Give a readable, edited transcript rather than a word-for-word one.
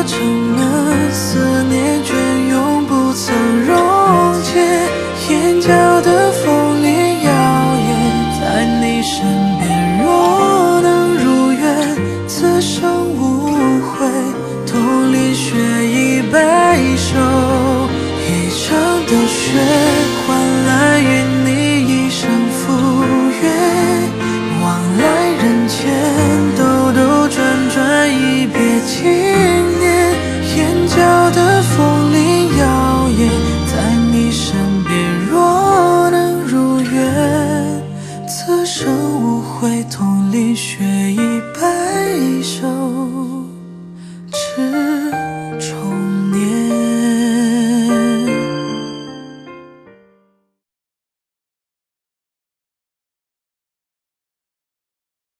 成了思念，却永不曾溶解。眼角的风铃摇曳在你身边，若能如愿，此生无悔。痛淋血已白首，一场的雪换来与你一生赴约。往来人间，兜兜转转，一别经年。眼角的风铃摇曳在你身边，若能如愿，此生无悔。痛淋血已白首，痴愁。